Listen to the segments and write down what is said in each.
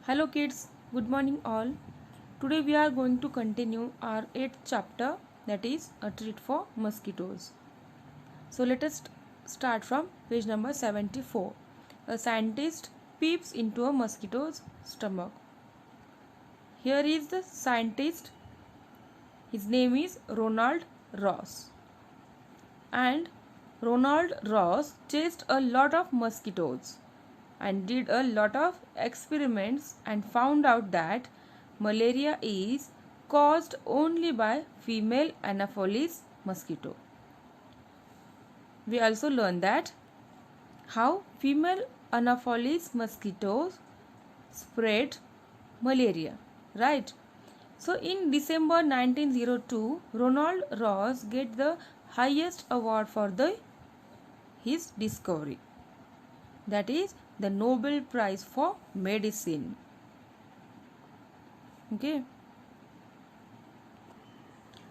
Hello kids, good morning all. Today we are going to continue our 8th chapter, that is a treat for mosquitoes. So let us start from page number 74. A scientist peeps into a mosquito's stomach. Here is the scientist. His name is Ronald Ross. And Ronald Ross chased a lot of mosquitoes and did a lot of experiments and found out that malaria is caused only by female Anopheles mosquito. We also learned that how female Anopheles mosquitoes spread malaria, right? So in December 1902, Ronald Ross get the highest award for his discovery, that is the Nobel Prize for Medicine. Okay.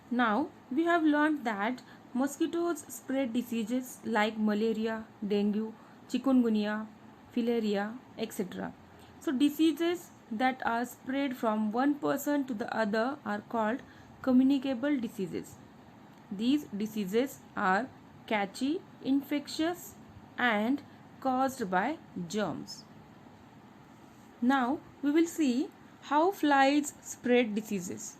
Now we have learned that mosquitoes spread diseases like malaria, dengue, chikungunya, filaria, etc. So diseases that are spread from one person to the other are called communicable diseases. These diseases are catchy, infectious and caused by germs. Now we will see how flies spread diseases.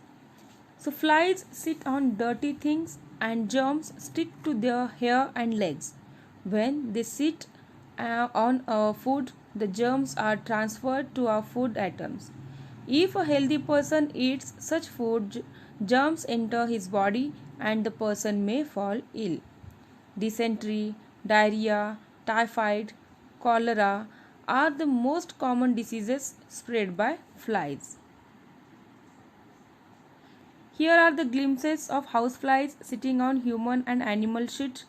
So flies sit on dirty things and germs stick to their hair and legs. When they sit on a food, the germs are transferred to our food items. If a healthy person eats such food, germs enter his body and the person may fall ill. Dysentery, diarrhea, typhoid, cholera are the most common diseases spread by flies. Here are the glimpses of houseflies sitting on human and animal shit,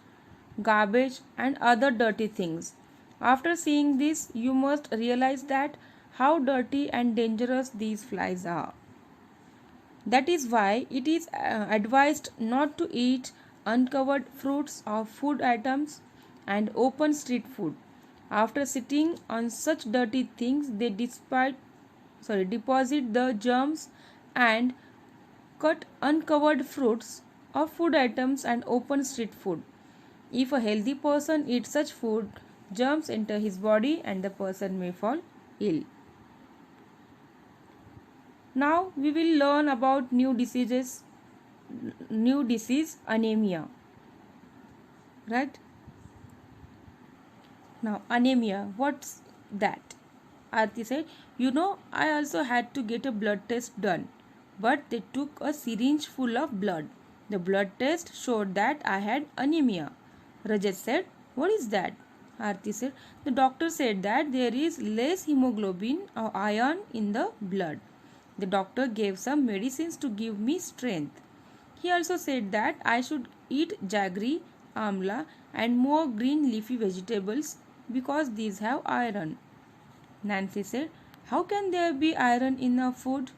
garbage and other dirty things. After seeing this, you must realize that how dirty and dangerous these flies are. That is why it is advised not to eat uncovered fruits or food items and open street food. After sitting on such dirty things, they deposit the germs and cut uncovered fruits or food items and open street food. If a healthy person eats such food, germs enter his body and the person may fall ill. Now we will learn about new disease anemia. Right? Now anemia, what's that? Aarti said, I also had to get a blood test done, but they took a syringe full of blood. The blood test showed that I had anemia. Rajat said, what is that? Aarti said, the doctor said that there is less hemoglobin or iron in the blood. The doctor gave some medicines to give me strength. He also said that I should eat jaggery, amla and more green leafy vegetables because these have iron. Nancy said, how can there be iron in a food?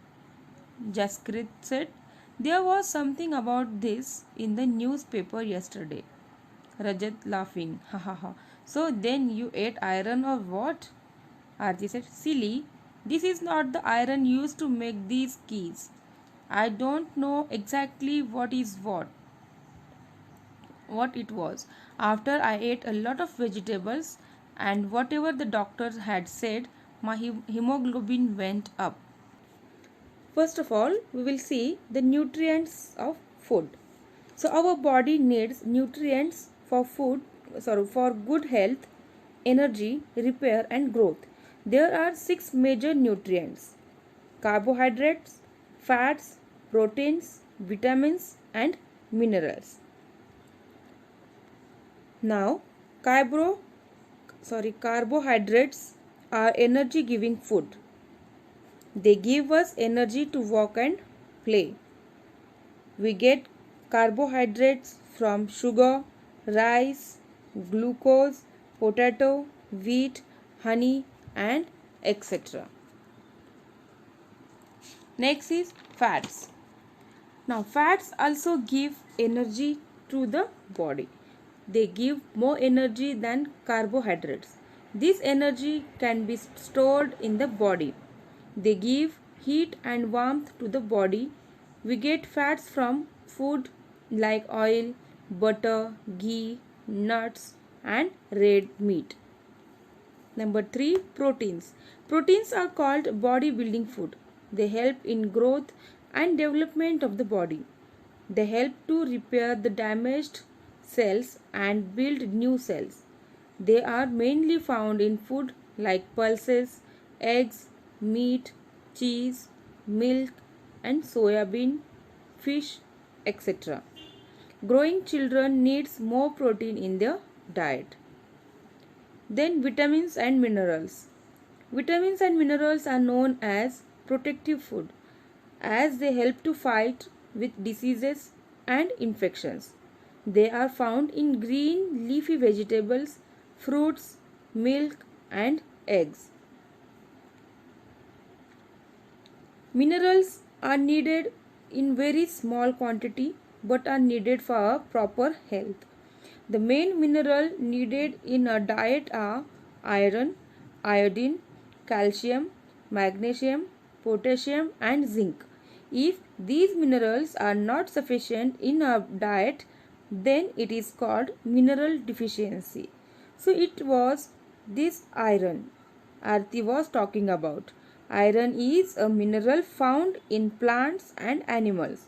Jaskrit said, there was something about this in the newspaper yesterday. Rajat laughing, ha ha ha. So then you ate iron or what? Aarti said, silly, this is not the iron used to make these keys. I don't know exactly what it was. After I ate a lot of vegetables and whatever the doctor had said, my hemoglobin went up. First of all, we will see the nutrients of food. So our body needs nutrients for for good health, energy, repair and growth. There are 6 major nutrients: carbohydrates, fats, proteins, vitamins and minerals. Now, carbohydrates are energy giving food. They give us energy to walk and play. We get carbohydrates from sugar, rice, glucose, potato, wheat, honey and etc. Next is fats. Now fats also give energy to the body. They give more energy than carbohydrates. This energy can be stored in the body. They give heat and warmth to the body. We get fats from food like oil, butter, ghee, nuts, and red meat. Number 3, proteins. Proteins are called bodybuilding food. They help in growth and development of the body. They help to repair the damaged cells and build new cells. They are mainly found in food like pulses, eggs, meat, cheese, milk, and soya bean, fish, etc. Growing children needs more protein in their diet. Then vitamins and minerals. Vitamins and minerals are known as protective food as they help to fight with diseases and infections. They are found in green leafy vegetables, fruits, milk, and eggs. Minerals are needed in very small quantity but are needed for a proper health. The main mineral needed in a diet are iron, iodine, calcium, magnesium, potassium, and zinc. If these minerals are not sufficient in our diet, then it is called mineral deficiency. So it was this iron Aarti was talking about. Iron is a mineral found in plants and animals.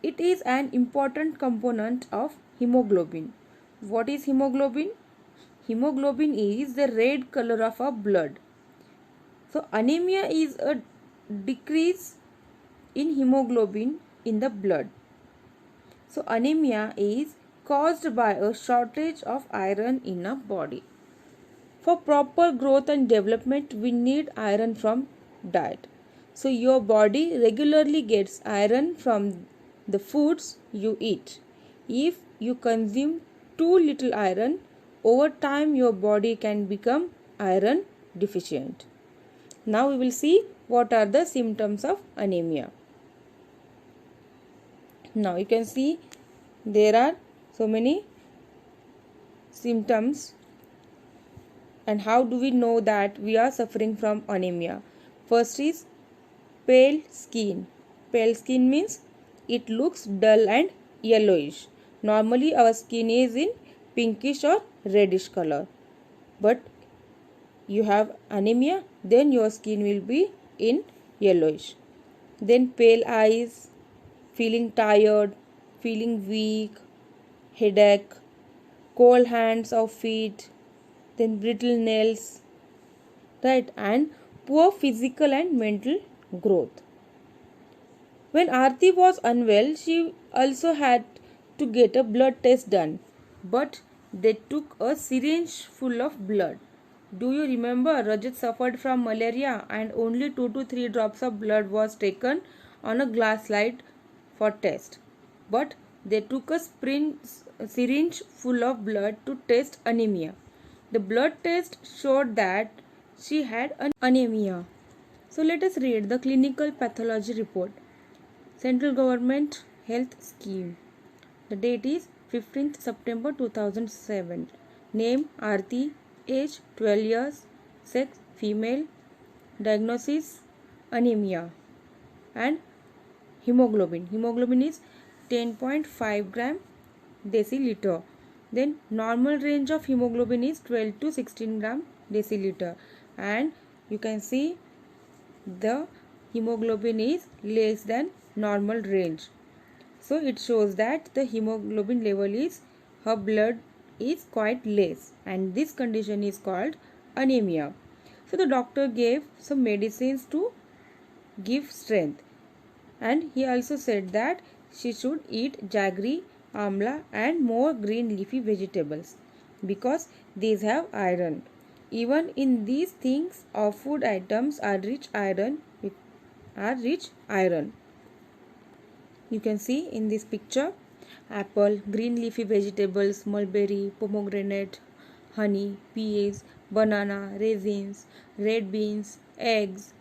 It is an important component of hemoglobin. What is hemoglobin? Hemoglobin is the red color of our blood. So anemia is a decrease in hemoglobin in the blood. So anemia is caused by a shortage of iron in our body. For proper growth and development, we need iron from diet. So your body regularly gets iron from the foods you eat. If you consume too little iron, over time your body can become iron deficient. Now we will see what are the symptoms of anemia. Now you can see there are so many symptoms. And how do we know that we are suffering from anemia? First is pale skin. Pale skin means it looks dull and yellowish. Normally our skin is in pinkish or reddish color. But you have anemia, then your skin will be in yellowish. Then pale eyes, feeling tired, feeling weak, headache, cold hands or feet, then brittle nails, right, and poor physical and mental growth. When Aarti was unwell, she also had to get a blood test done, but they took a syringe full of blood. Do you remember Rajat suffered from malaria and only 2 to 3 drops of blood was taken on a glass slide for test, but they took a syringe full of blood to test anemia. The blood test showed that she had anemia. So let us read the clinical pathology report. Central Government Health Scheme. The date is 15th September 2007. Name Aarti. Age 12 years. Sex female. Diagnosis anemia. And hemoglobin. Hemoglobin is 10.5 gram deciliter. Then normal range of hemoglobin is 12 to 16 gram deciliter. And you can see the hemoglobin is less than normal range. So it shows that the hemoglobin level is, her blood is quite less, and this condition is called anemia. So the doctor gave some medicines to give strength, and he also said that she should eat jaggery, amla and more green leafy vegetables because these have iron. Even in these things or food items are rich iron. You can see in this picture apple, green leafy vegetables, mulberry, pomegranate, honey, peas, banana, raisins, red beans, eggs,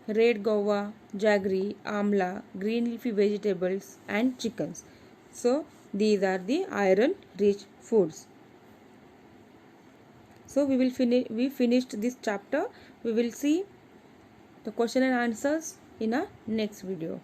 red guava, jaggery, amla, green leafy vegetables and chickens. So these are the iron rich foods. So we finished this chapter. We will see the question and answers in our next video.